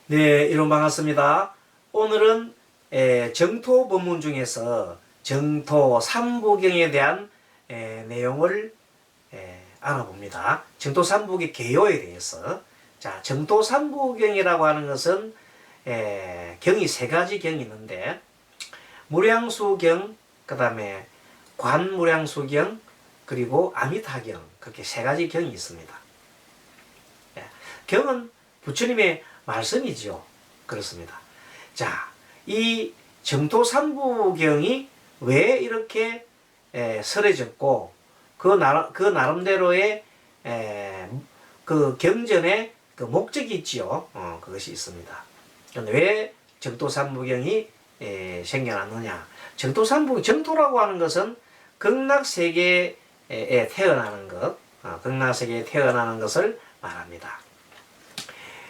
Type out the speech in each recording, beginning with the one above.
네, 여러분 반갑습니다. 오늘은 정토 법문 중에서 정토 삼부경에 대한 내용을 알아봅니다. 정토 삼부의 개요에 대해서. 자, 정토 삼부경이라고 하는 것은 경이 세 가지 경이 있는데 무량수경, 그 다음에 관무량수경, 그리고 아미타경, 그렇게 세 가지 경이 있습니다. 경은 부처님의 말씀이죠. 그렇습니다. 자, 이 정토 삼부경이 왜 이렇게 설해졌고 그 나름대로의 그 경전의 그 목적이 있지요. 그것이 있습니다. 왜 정토 삼부경이 생겨났느냐? 정토라고 하는 것은 극락세계에 태어나는 것, 극락세계에 태어나는 것을 말합니다.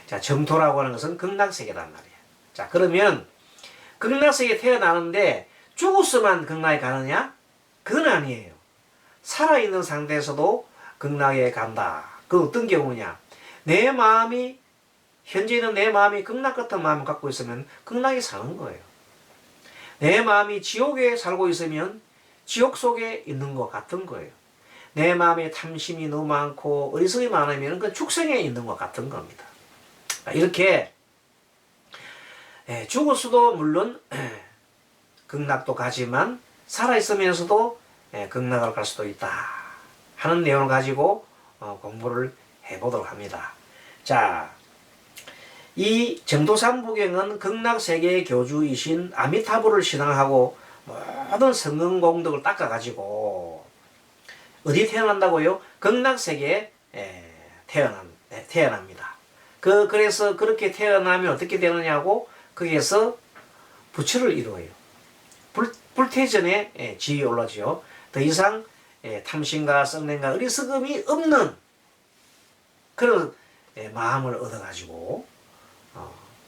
자, 정토라고 하는 것은 극락세계란 말이에요. 자, 그러면 극락세계에 태어나는데 죽었으면 극락에 가느냐? 그건 아니에요. 살아있는 상태에서도 극락에 간다. 그 어떤 경우냐? 내 마음이, 현재는 내 마음이 극락 같은 마음을 갖고 있으면 극락에 사는 거예요. 내 마음이 지옥에 살고 있으면 지옥 속에 있는 것 같은 거예요. 내 마음에 탐심이 너무 많고 어리석이 많으면 그 축생에 있는 것 같은 겁니다. 이렇게 죽었어도 물론 극락도 가지만 살아있으면서도 극락을 갈 수도 있다 하는 내용을 가지고 공부를 해보도록 합니다. 자, 이 정토삼부경은 극락세계의 교주이신 아미타부를 신앙하고 모든 성공功德을 닦아가지고 어디 태어난다고요? 극락세계에 태어납니다. 그래서 그렇게 태어나면 어떻게 되느냐고, 거기에서 부처를 이루어요. 불태전에 지위 올라지요. 더 이상 탐심과 썩냄과 어리석음이 없는 그런 마음을 얻어가지고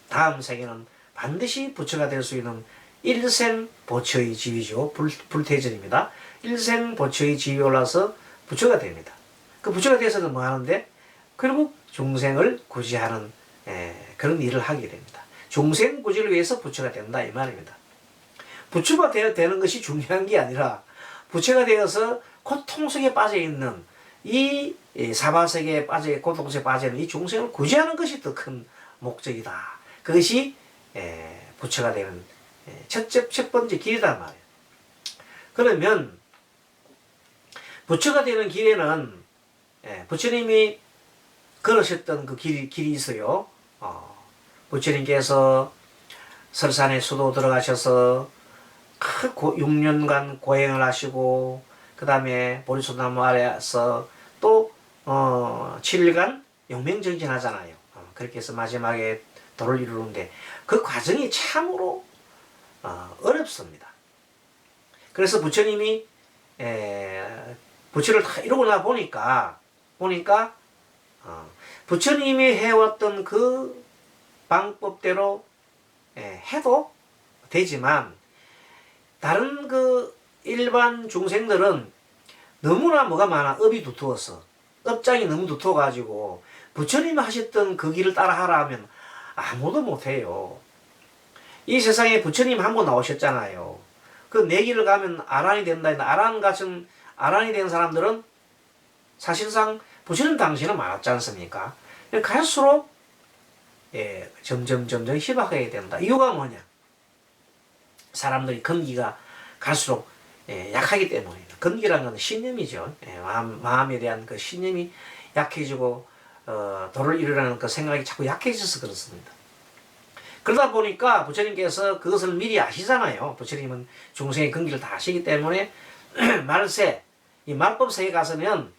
다음 세계는 반드시 부처가 될 수 있는 일생 보처의 지위죠. 불태전입니다. 일생 보처의 지위에 올라서 부처가 됩니다. 그 부처가 돼서는 뭐 하는데? 결국 중생을 구제하는 그런 일을 하게 됩니다. 중생 구제를 위해서 부처가 된다 이 말입니다. 부처가 되는 것이 중요한 게 아니라 부처가 되어서 고통 속에 빠져있는 이 사바세계에 고통 속에 빠져있는 이 중생을 구제하는 것이 더 큰 목적이다. 그것이 부처가 되는 첫 번째 길이란 말이에요. 그러면 부처가 되는 길에는 부처님이 걸으셨던 그 길이 있어요. 부처님께서 설산에 수도 들어가셔서 6년간 고행을 하시고, 그 다음에 보리소나무 아래서 또 7일간 용맹정진하잖아요. 그렇게 해서 마지막에 도를 이루는데 그 과정이 참으로 어렵습니다. 그래서 부처님이 부처를 다 이루고 나 보니까 부처님이 해왔던 그 방법대로 해도 되지만 다른 그 일반 중생들은 너무나 뭐가 많아. 업이 두터워서, 업장이 너무 두터워가지고 부처님이 하셨던 그 길을 따라 하라 하면 아무도 못해요. 이 세상에 부처님 한 번 나오셨잖아요. 그 내 길을 가면 아란이 된다. 아란이 된 사람들은 사실상 부처님 당시는 많았지 않습니까? 갈수록 점점 희박하게 된다. 이유가 뭐냐? 사람들이根기가 갈수록 약하기 때문입니다.根기라는 건 신념이죠. 마음에 대한 그 신념이 약해지고 도를 이루라는 그 생각이 자꾸 약해져서 그렇습니다. 그러다 보니까 부처님께서 그것을 미리 아시잖아요. 부처님은 중생의根기를 다 아시기 때문에 말세, 이 말법세에 가서는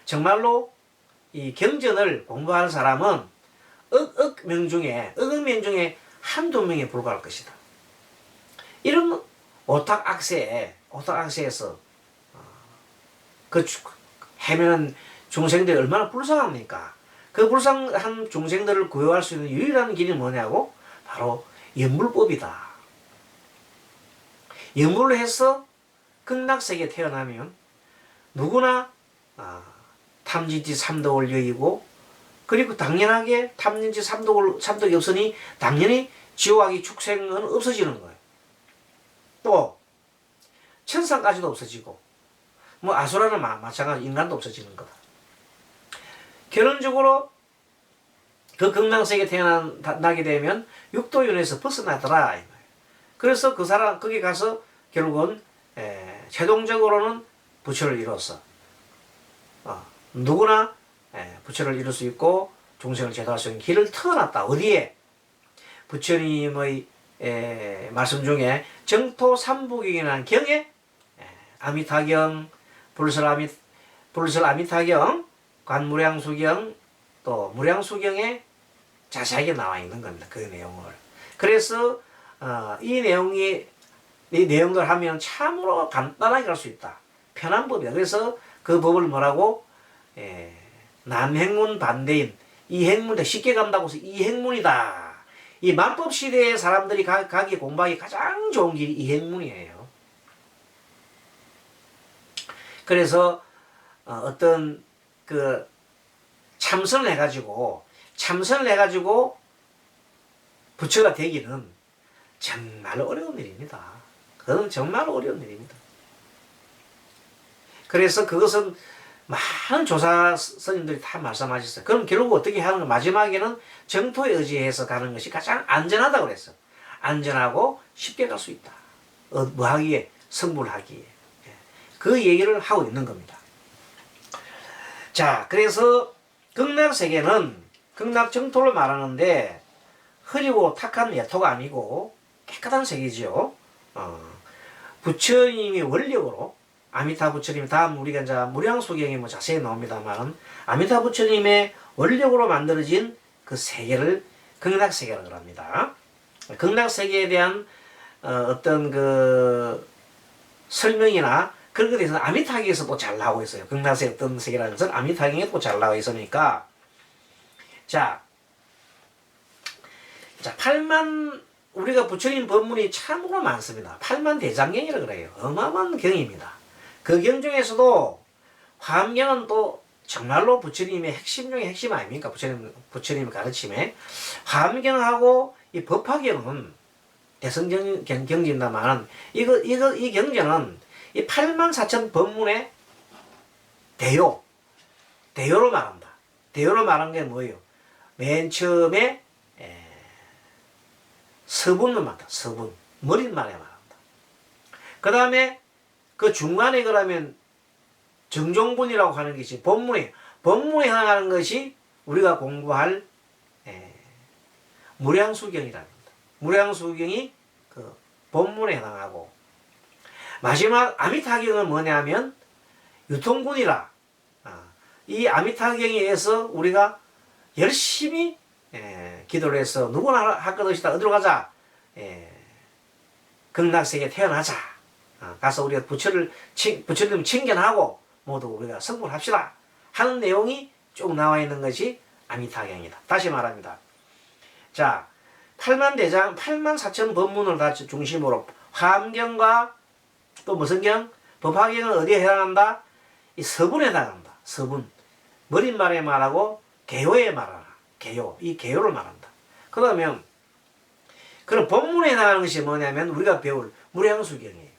정말로 이 경전을 공부하는 사람은 억억 명 중에 한두 명에 불과할 것이다. 이런 오탁악세에서 그 헤매는 중생들이 얼마나 불쌍합니까? 그 불쌍한 중생들을 구해할 수 있는 유일한 길이 뭐냐고? 바로 연불법이다. 연불을 해서 극락세계에 태어나면 누구나 탐진치 삼도를 여의고 그리고 당연하게 탐진치 삼독이 없으니 당연히 지옥아기 축생은 없어지는 거예요. 또 천상까지도 없어지고 뭐 아수라는 마찬가지 인간도 없어지는 거다. 결론적으로 그 극락세계에 태어나게 되면 육도윤에서 벗어나더라. 그래서 그 사람 거기 가서 결국은 최종적으로는 부처를 이뤘어. 누구나 부처를 이룰 수 있고 중생을 제도할 수 있는 길을 터놨다. 어디에? 부처님의 말씀 중에 정토 삼부경이라는 경에 아미타경, 불설아미타경, 관무량수경, 또 무량수경에 자세하게 나와 있는 겁니다. 그 내용을. 그래서 이 내용들 하면 참으로 간단하게 할 수 있다. 편한 법이다. 그래서 그 법을 뭐라고? 남행문 반대인 이행문, 쉽게 간다고 해서 이행문이다. 이 만법 시대에 사람들이 가기 공부하기 가장 좋은 길이 이행문이에요. 그래서 어떤 그 참선을 해가지고 부처가 되기는 정말 어려운 일입니다. 그건 정말 어려운 일입니다. 그래서 그것은 많은 조사 스님들이 다 말씀하셨어요. 그럼 결국 어떻게 하는 거? 마지막에는 정토에 의지해서 가는 것이 가장 안전하다고 그랬어. 안전하고 쉽게 갈 수 있다. 뭐 하기에? 성불 하기에. 그 얘기를 하고 있는 겁니다. 자, 그래서 극락세계는 극락 정토를 말하는데 흐리고 탁한 예토가 아니고 깨끗한 세계지요. 부처님이 원력으로 아미타 부처님, 다음 우리가 이제 무량수경에 뭐 자세히 나옵니다만 아미타 부처님의 원력으로 만들어진 그 세계를 극락세계라고 합니다. 극락세계에 대한 어떤 그 설명이나 그런 것에 대해서는 아미타경에서 또 잘 나오고 있어요. 극락세계 어떤 세계라는 것은 아미타경에 또 잘 나와 있으니까. 자, 8만 우리가 부처님 법문이 참으로 많습니다. 8만 대장경이라고 그래요. 어마어마한 경입니다. 그 경 중에서도 화엄경은 또 정말로 부처님의 핵심 중에 핵심 아닙니까? 부처님의 가르침에. 화엄경하고 이 법화경은 대성경지입니다만 이 경전은 이 84,000 법문의 대요로 말한다. 대요로 말한 게 뭐예요? 맨 처음에 서분을 말한다. 서분. 머릿말에 말한다. 그 다음에 그 중간에 그러면 정종분이라고 하는 것이 법문에 해당하는 것이 우리가 공부할 무량수경이랍니다. 무량수경이 그 법문에 해당하고 마지막 아미타경은 뭐냐면 유통분이라. 이 아미타경에 의해서 우리가 열심히 기도를 해서 누구나 할 것 없이다. 어디로 가자? 극락세계에 태어나자. 가서 우리가 부처님 칭견하고 모두 우리가 성불합시다. 하는 내용이 쭉 나와 있는 것이 아미타경이다. 다시 말합니다. 자, 84,000 법문을 다 중심으로 화엄경과 또 무슨 경? 법화경은 어디에 해당한다? 이 서분에 해당한다. 서분. 머릿말에 말하고 개요에 말하라. 개요. 이 개요를 말한다. 그러면 그런 법문에 해당하는 것이 뭐냐면 우리가 배울 무량수경이에요.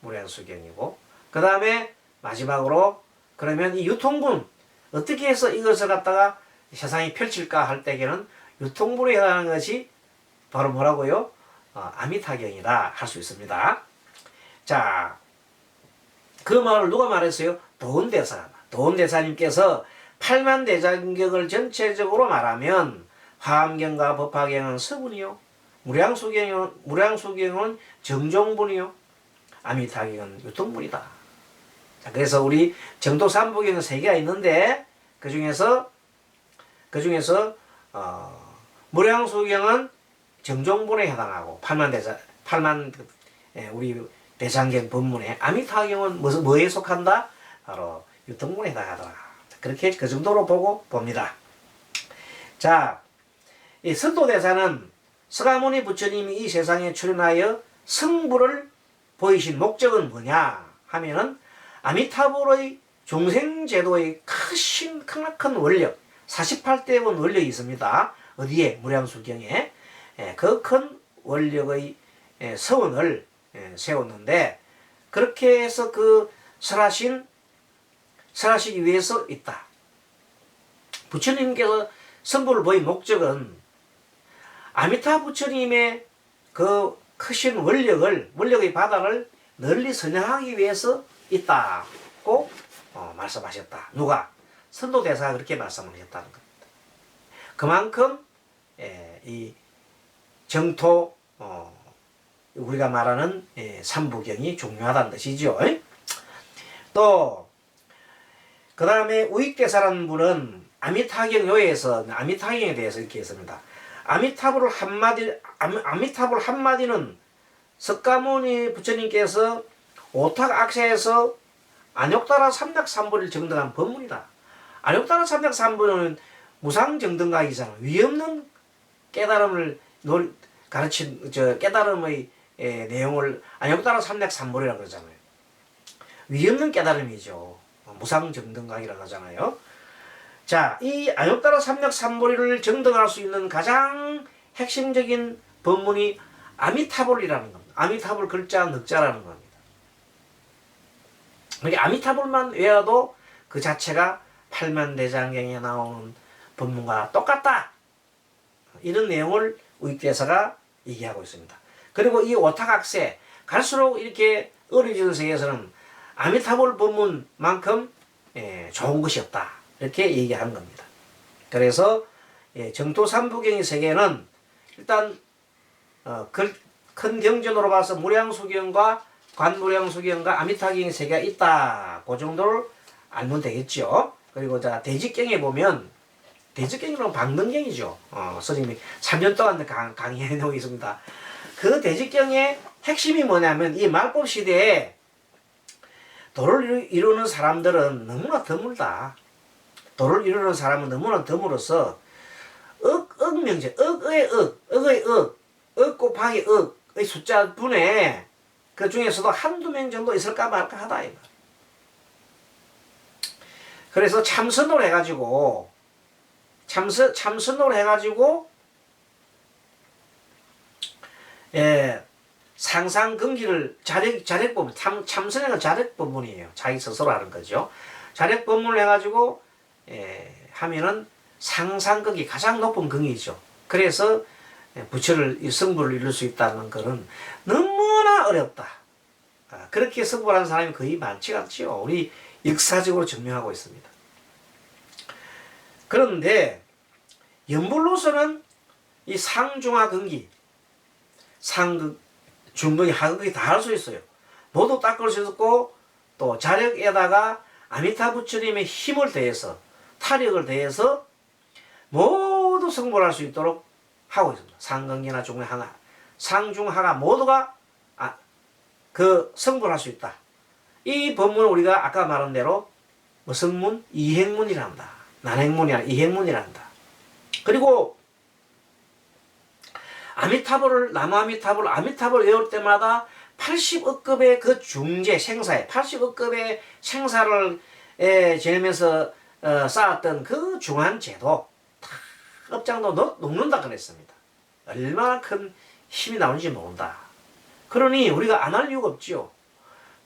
무량수경이고 그 다음에 마지막으로 그러면 이 유통분 어떻게 해서 이것을 갖다가 세상에 펼칠까 할 때에는 유통분에 해당하는 것이 바로 뭐라고요? 아미타경이다 할 수 있습니다. 자, 그 말을 누가 말했어요? 도은대사님께서 8만 대장경을 전체적으로 말하면 화엄경과 법화경은 서분이요, 무량수경은 정종분이요, 아미타경은 유통분이다. 자, 그래서 우리 정토삼부경은 3개가 있는데 그 중에서 무량수경은 정종분에 해당하고 8만 우리 대장경 법문에 아미타경은 뭐에 속한다? 바로 유통분에 해당하더라. 그렇게 그 정도로 보고 봅니다. 자, 이 선도대사는 서가모니 부처님이 이 세상에 출현하여 성불을 보이신 목적은 뭐냐 하면은 아미타불의 중생제도의 크나큰 원력, 48대원 원력이 있습니다. 어디에? 무량수경에. 그 큰 원력의 서원을 세웠는데, 그렇게 해서 그 설하시기 위해서 있다. 부처님께서 성불을 보인 목적은 아미타 부처님의 그 크신 원력의 바다를 널리 선양하기 위해서 있다고 말씀하셨다. 누가? 선도대사가 그렇게 말씀하셨다는 겁니다. 그만큼 이 정토 우리가 말하는 삼부경이 중요하다는 뜻이죠. 또 그 다음에 우익대사라는 분은 아미타경 요에서 아미타경에 대해서 이렇게 했습니다. 아미타불 한마디는 석가모니 부처님께서 오탁악세에서 안욕따라 삼략삼보를 정등한 법문이다. 안욕따라 삼략삼보는 무상정등각이잖아. 위없는 깨달음을 가르친 깨달음의 내용을 안욕따라 삼략삼보라고 그러잖아요. 위없는 깨달음이죠. 무상정등각이라고 하잖아요. 자, 이 안욕따라 삼략삼보리를 정등할 수 있는 가장 핵심적인 법문이 아미타불이라는 겁니다. 아미타불 글자 늑자라는 겁니다. 그러니까 아미타불만 외워도 그 자체가 팔만대장경에 나오는 법문과 똑같다. 이런 내용을 우익대사가 얘기하고 있습니다. 그리고 이 오타각세, 갈수록 이렇게 어려지는 세계에서는 아미타불 법문만큼 좋은 것이 없다. 이렇게 얘기하는 겁니다. 그래서 정토삼부경의 세계는 일단 큰 경전으로 봐서 무량수경과 관무량수경과 아미타경의 세계가 있다. 그 정도를 알면 되겠죠. 그리고 자 대직경에 보면 대직경이란 방등경이죠. 스님이 3년 동안 강의해 놓고 있습니다. 그 대직경의 핵심이 뭐냐면 이 말법 시대에 도를 이루는 사람들은 너무나 드물다. 도를 이루는 사람은 너무나 드물어서 억명제, 억의 곱하기 억의 숫자 분에 그 중에서도 한두 명 정도 있을까 말까 하다. 그래서 참선을 해가지고 상상근기를 자력법문, 참선행은 자력법문이에요. 자기 스스로 하는 거죠. 자력법문을 해가지고 하면은 상상근기 가장 높은 근기죠. 그래서 성불을 이룰 수 있다는 것은 너무나 어렵다. 그렇게 성불하는 사람이 거의 많지가 않지요. 우리 역사적으로 증명하고 있습니다. 그런데 연불로서는 이 상중하 근기, 상극, 중극이, 하극이 다 할 수 있어요. 모두 닦을 수 있고 또 자력에다가 아미타 부처님의 힘을 더해서 타력을 더해서 모두 성불할 수 있도록 하고 있습니다. 상근기나 중하나, 상중하가 모두가 성불할 수 있다. 이 법문을 우리가 아까 말한 대로 성문, 이행문이란다. 난행문이 아니라 이행문이란다. 그리고 아미타불을 외울 때마다 80억급의 그 중재 생사에 80억급의 생사를 지내면서 쌓았던 그 중한 제도 다 업장도 녹는다 그랬습니다. 얼마나 큰 힘이 나오는지 모른다. 그러니 우리가 안 할 이유가 없지요.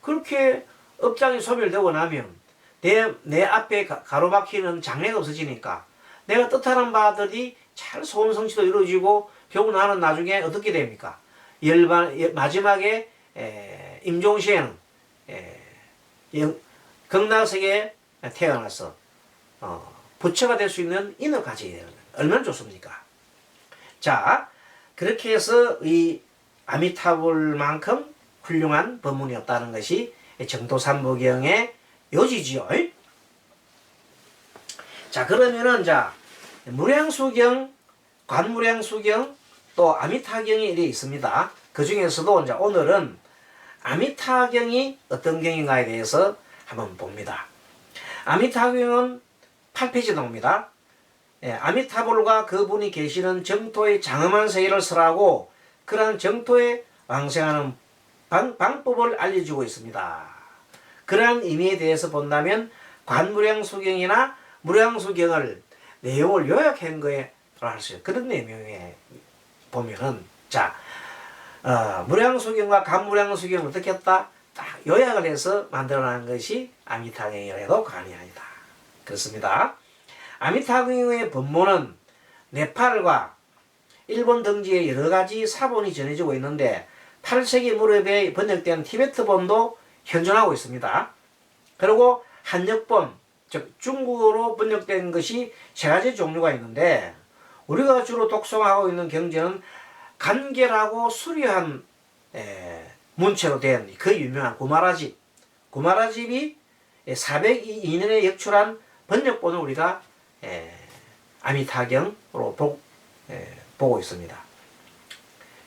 그렇게 업장이 소멸되고 나면 내 앞에 가로막히는 장애가 없어지니까 내가 뜻하는 바들이 잘 소원성취도 이루어지고 겨우 나는 나중에 어떻게 됩니까? 마지막에 임종시에는 극락세계에 태어나서 부처가 될 수 있는 인을 가지게 되는 거예요. 얼마나 좋습니까? 자, 그렇게 해서 이 아미타불만큼 훌륭한 법문이 없다는 것이 정토삼부경의 요지지요. 자, 그러면은 무량수경, 관무량수경, 또 아미타경이 이렇게 있습니다. 그 중에서도 이제 오늘은 아미타경이 어떤 경인가에 대해서 한번 봅니다. 아미타경은 8페이지 나옵니다. 아미타불과 그분이 계시는 정토의 장엄한 세계를 설하고 그러한 정토에 왕생하는 방법을 알려주고 있습니다. 그러한 의미에 대해서 본다면 관무량수경이나 무량수경을 내용을 요약한 거에 할 수 있어요. 그런 내용에 보면은 자 무량수경과 간무량수경을 어떻게 했다? 딱 요약을 해서 만들어낸 것이 아미타경이라 해도 과언이 아니다. 그렇습니다. 아미타경의 본문은 네팔과 일본 등지에 여러 가지 사본이 전해지고 있는데 8세기 무렵에 번역된 티베트본도 현존하고 있습니다. 그리고 한역본, 즉 중국어로 번역된 것이 세 가지 종류가 있는데 우리가 주로 독송하고 있는 경전은 간결하고 수려한 문체로 된 그 유명한 구마라집, 구마라집이 402년에 역출한 번역본을 우리가 아미타경으로 보고 있습니다.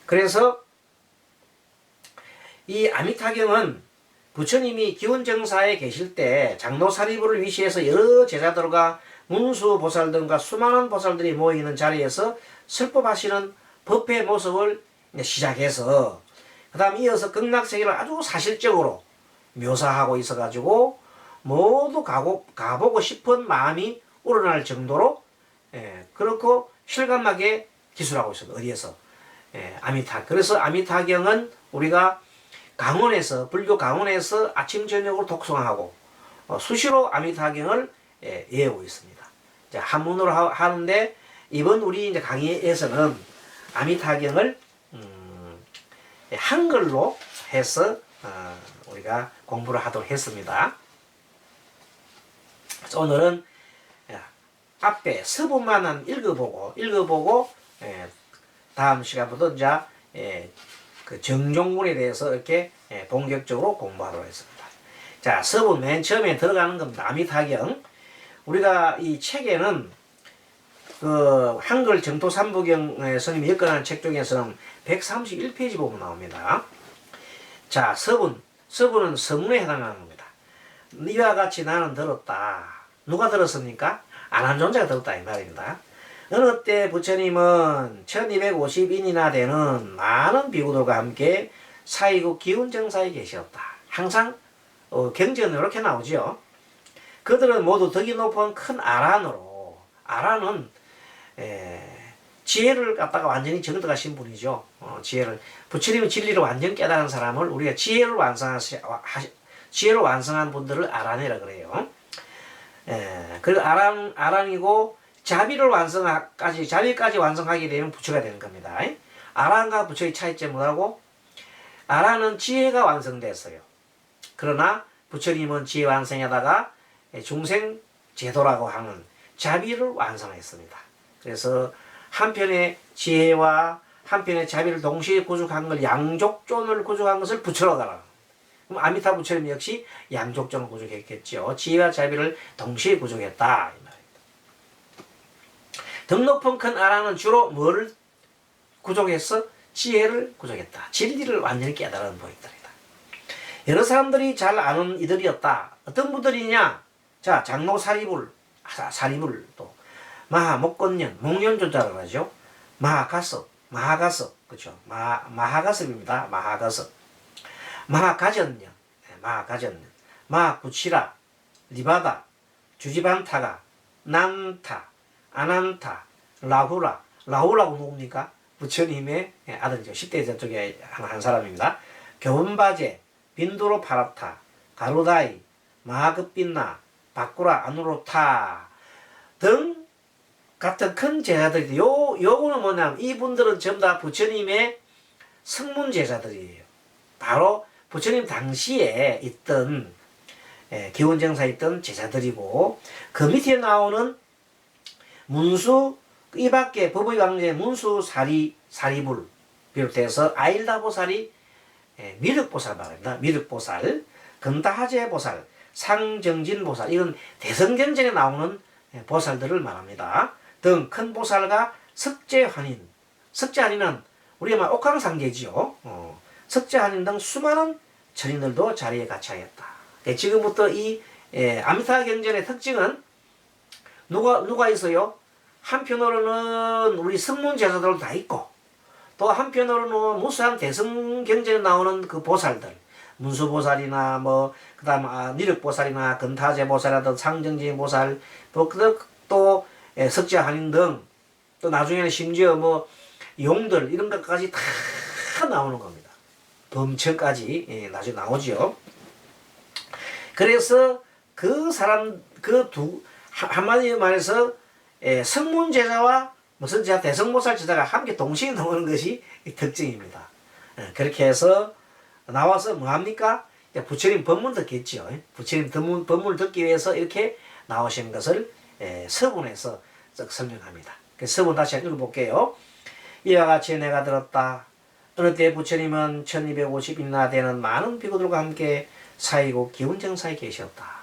그래서 이 아미타경은 부처님이 기원정사에 계실 때 장로사리부를 위시해서 여러 제자들과 문수보살 등과 수많은 보살들이 모이는 자리에서 설법하시는 법회 모습을 시작해서 그 다음 이어서 극락세계를 아주 사실적으로 묘사하고 있어가지고 모두 가보고 싶은 마음이 우러날 정도로 그렇고 실감나게 기술하고 있습니다. 어디에서? 그래서 아미타경은 우리가 강원에서 불교 강원에서 아침 저녁으로 독송하고 수시로 아미타경을 외우고 있습니다. 자, 한문으로 하는데 이번 우리 이제 강의에서는 아미타경을 한글로 해서 우리가 공부를 하도록 했습니다. 그래서 오늘은 앞에 서부만 읽어보고 다음 시간부터 이제 그 정종문에 대해서 이렇게 본격적으로 공부하도록 했습니다. 자, 서부 맨 처음에 들어가는 겁니다. 아미타경. 우리가 이 책에는 그 한글 정토 삼부경 스님이 엮어놓은 책 중에서는 131페이지 보면 나옵니다. 자, 서부는 서문에 해당하는 겁니다. 이와 같이 나는 들었다. 누가 들었습니까? 안한 존재가 들었다 이 말입니다. 어느 때 부처님은 1250인이나 되는 많은 비구들과 함께 사이국 기운정사에 계셨다. 항상 경전은 이렇게 나오죠. 그들은 모두 덕이 높은 큰 아란으로, 아란은 지혜를 갖다가 완전히 정득하신 분이죠. 지혜를 부처님의 진리를 완전히 깨달은 사람을 우리가 지혜를 완성한 분들을 아란이라 그래요. 그리고 아란이고 자비까지 완성하게 되면 부처가 되는 겁니다. 아란과 부처의 차이점 뭐라고? 아란은 지혜가 완성됐어요. 그러나 부처님은 지혜 완성에다가 중생 제도라고 하는 자비를 완성했습니다. 그래서 한편의 지혜와 한편의 자비를 동시에 구축한 걸 양족존을 구축한 것을 부처라고 하라. 그럼 아미타 부처님 역시 양족존을 구축했겠죠. 지혜와 자비를 동시에 구축했다 이 말입니다. 덕 높은 큰 아란은 주로 뭐를 구족했어? 지혜를 구족했다. 진리를 완전히 깨달은 분들이다. 여러 사람들이 잘 아는 이들이었다. 어떤 분들이냐? 자, 장로 사리불 또 마하목건년, 목련조자라고 하죠. 마하가섭, 그렇죠. 마하가섭입니다. 마하가전년, 마하구치라, 리바다, 주지반타가, 난타, 아난타, 라후라고 누굽니까? 부처님의 아들이죠. 10대 쪽에 한 사람입니다. 교원바제, 빈두로 파라타, 가루다이, 마하급빈나, 바꾸라, 아누로타 등 같은 큰 제자들이 요거는 뭐냐면 이분들은 전부 다 부처님의 성문 제자들이에요. 바로 부처님 당시에 있던 기원정사에 있던 제자들이고 그 밑에 나오는 문수 이 밖에 법의 왕제 문수 사리불 비롯해서 아일다보살이 미륵보살 말입니다. 미륵보살, 근다하제보살, 상정진보살 이건 대성경전에 나오는 보살들을 말합니다. 등 큰 보살과 석재환인, 석재환인은 우리가 말 옥황상제지요. 석재환인 등 수많은 전인들도 자리에 같이 하였다. 지금부터 이 아미타 경전의 특징은 누가 있어요? 한편으로는 우리 성문 제자들 다 있고 또 한편으로는 무수한 대성 경전에 나오는 그 보살들 문수보살이나 그다음 니륵보살이나 근타제보살이라든 상정진 보살 또 석자 한인 등 또 나중에는 심지어 뭐 용들 이런 것까지 다 나오는 겁니다. 범천까지 나중에 나오죠. 그래서 그 사람 한마디로 말해서 성문 제자와 무슨 제자 대성보살 제자가 함께 동시에 나오는 것이 특징입니다. 그렇게 해서 나와서 뭐합니까? 부처님 법문 듣겠죠. 부처님 법문을 듣기 위해서 이렇게 나오시는 것을 서문에서 설명합니다. 그 서문 다시 한번 읽어볼게요. 이와 같이 내가 들었다. 어느 때 부처님은 1250이나 되는 많은 비구들과 함께 사이고 기운정사에 계셨다.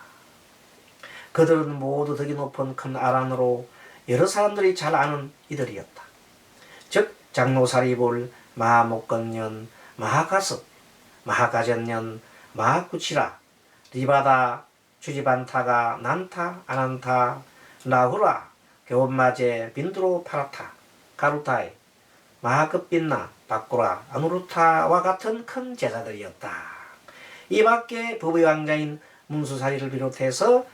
그들은 모두 덕이 높은 큰 아란으로 여러 사람들이 잘 아는 이들이었다. 즉 장로사리불, 마하목건년, 마하가섭, 마하가전년, 마하쿠치라, 리바다, 주지반타가, 난타, 아난타, 나후라, 교원마제, 빈드로 파라타, 가루타이, 마하급빈나, 바꾸라, 아누루타와 같은 큰 제자들이었다. 이 밖에 법의 왕자인 문수사리를 비롯해서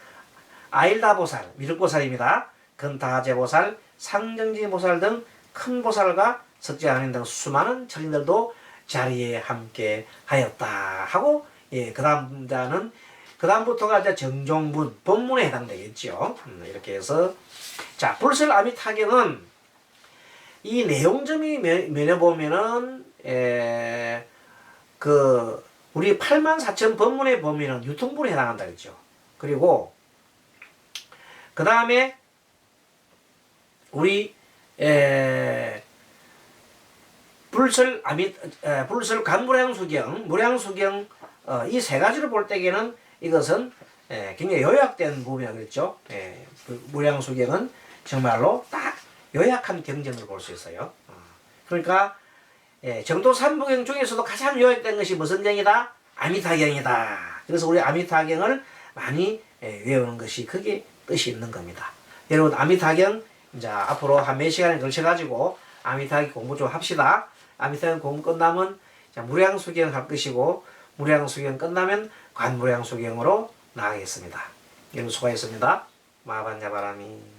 아일다보살, 미륵보살입니다. 근타제보살, 상정지보살 등 큰 보살과 석자한인 등 수많은 천인들도 자리에 함께 하였다 하고, 그다음부터가 이제 정종문, 법문에 해당되겠죠. 이렇게 해서, 자, 불설 아미타경은 이 내용점이 면해보면은, 우리 84,000 법문에 보면은 유통불에 해당한다 그랬죠. 그리고, 그 다음에, 우리, 불설 간무량수경, 무량수경, 이 세 가지를 볼 때에는 이것은 굉장히 요약된 부분이라고 그랬죠. 무량수경은 정말로 딱 요약한 경전으로 볼 수 있어요. 그러니까 정도 3부경 중에서도 가장 요약된 것이 무슨 경이다? 아미타경이다. 그래서 우리 아미타경을 많이 외우는 것이 그게 뜻이 있는 겁니다. 여러분 아미타경 이제 앞으로 한 몇 시간에 걸쳐가지고 아미타경 공부 좀 합시다. 아미타경 공부 끝나면 무량수경 할 것이고 무량수경 끝나면 관무량수경으로 나가겠습니다. 여러분 수고하셨습니다. 마반야바라미.